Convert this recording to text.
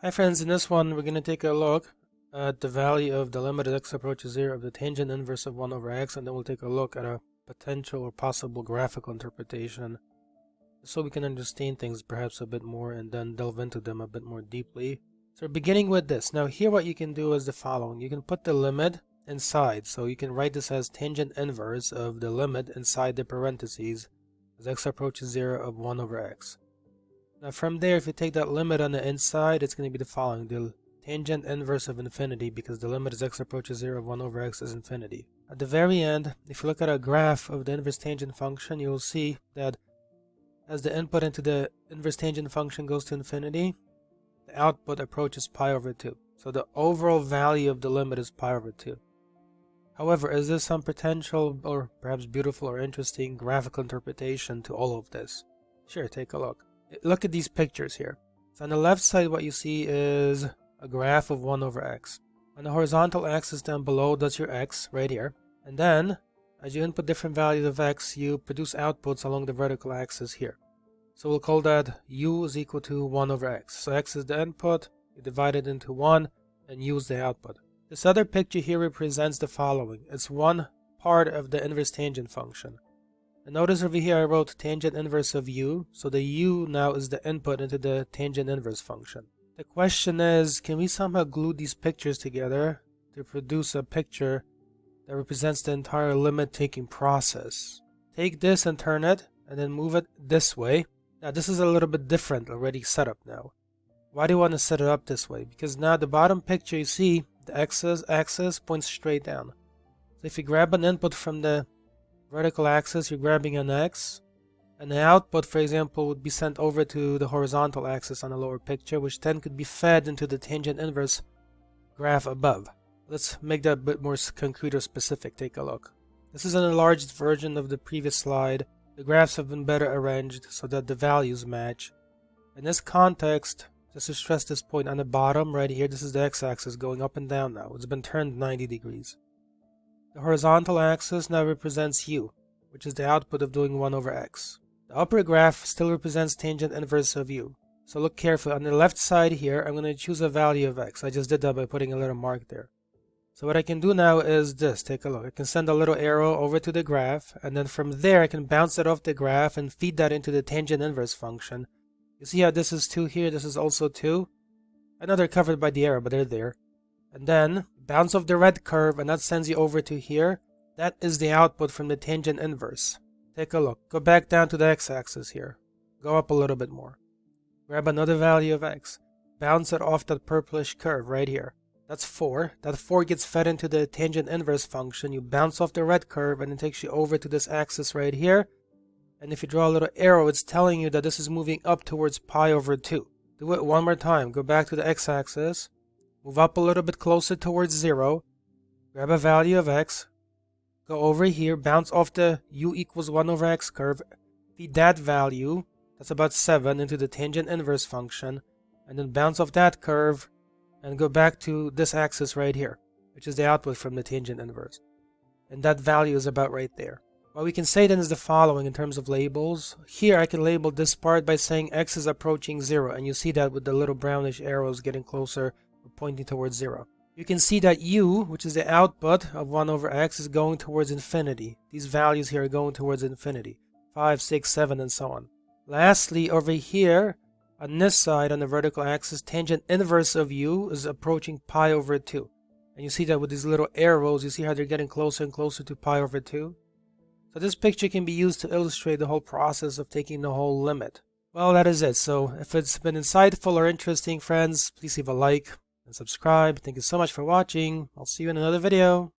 Hi friends, in this one we're going to take a look at the value of the limit as x approaches 0 of the tangent inverse of 1 over x, and then we'll take a look at a potential or possible graphical interpretation so we can understand things perhaps a bit more and then delve into them a bit more deeply. So we're beginning with this. Now here what you can do is the following. You can put the limit inside, so you can write this as tangent inverse of the limit inside the parentheses as x approaches 0 of 1 over x. Now from there, if you take that limit on the inside, it's going to be the following. The tangent inverse of infinity, because the limit as x approaches 0 of 1 over x is infinity. At the very end, if you look at a graph of the inverse tangent function, you will see that as the input into the inverse tangent function goes to infinity, the output approaches pi over 2. So the overall value of the limit is pi over 2. However, is there some potential or perhaps beautiful or interesting graphical interpretation to all of this? Sure, take a look. Look at these pictures here. So on the left side, what you see is a graph of 1 over x. On the horizontal axis down below, that's your x right here. And then, as you input different values of x, you produce outputs along the vertical axis here. So we'll call that u is equal to 1 over x. So x is the input, you divide it into 1, and u is the output. This other picture here represents the following. It's one part of the inverse tangent function. And notice over here I wrote tangent inverse of u, so the u now is the input into the tangent inverse function. The question is, can we somehow glue these pictures together to produce a picture that represents the entire limit taking process? Take this and turn it, and then move it this way. Now this is a little bit different already set up now. Why do you want to set it up this way? Because now the bottom picture, you see the x-axis points straight down. So if you grab an input from the vertical axis, you're grabbing an x, and the output, for example, would be sent over to the horizontal axis on the lower picture, which then could be fed into the tangent inverse graph above. Let's make that a bit more concrete or specific. Take a look. This is an enlarged version of the previous slide. The graphs have been better arranged so that the values match. In this context, just to stress this point, on the bottom right here, this is the x-axis going up and down now. It's been turned 90 degrees. The horizontal axis now represents u, which is the output of doing 1 over x. The upper graph still represents tangent inverse of u. So look carefully. On the left side here, I'm going to choose a value of x. I just did that by putting a little mark there. So what I can do now is this. Take a look. I can send a little arrow over to the graph, and then from there I can bounce it off the graph and feed that into the tangent inverse function. You see how this is 2 here, this is also 2? I know they're covered by the arrow, but they're there. And then bounce off the red curve, and that sends you over to here. That is the output from the tangent inverse. Take a look. Go back down to the x-axis here. Go up a little bit more. Grab another value of x. Bounce it off that purplish curve right here. That's 4. That 4 gets fed into the tangent inverse function. You bounce off the red curve, and it takes you over to this axis right here. And if you draw a little arrow, it's telling you that this is moving up towards pi over 2. Do it one more time. Go back to the x-axis. Move up a little bit closer towards 0. Grab a value of x. Go over here. Bounce off the u equals 1 over x curve. Feed that value. That's about 7 into the tangent inverse function. And then bounce off that curve. And go back to this axis right here, which is the output from the tangent inverse. And that value is about right there. What we can say then is the following in terms of labels. Here I can label this part by saying x is approaching 0. And you see that with the little brownish arrows getting closer, pointing towards 0. You can see that u, which is the output of 1 over x, is going towards infinity. These values here are going towards infinity. 5, 6, 7, and so on. Lastly, over here, on this side, on the vertical axis, tangent inverse of u is approaching pi over 2. And you see that with these little arrows, you see how they're getting closer and closer to pi over 2? So this picture can be used to illustrate the whole process of taking the whole limit. Well, that is it. So if it's been insightful or interesting, friends, please leave a like and subscribe. Thank you so much for watching. I'll see you in another video.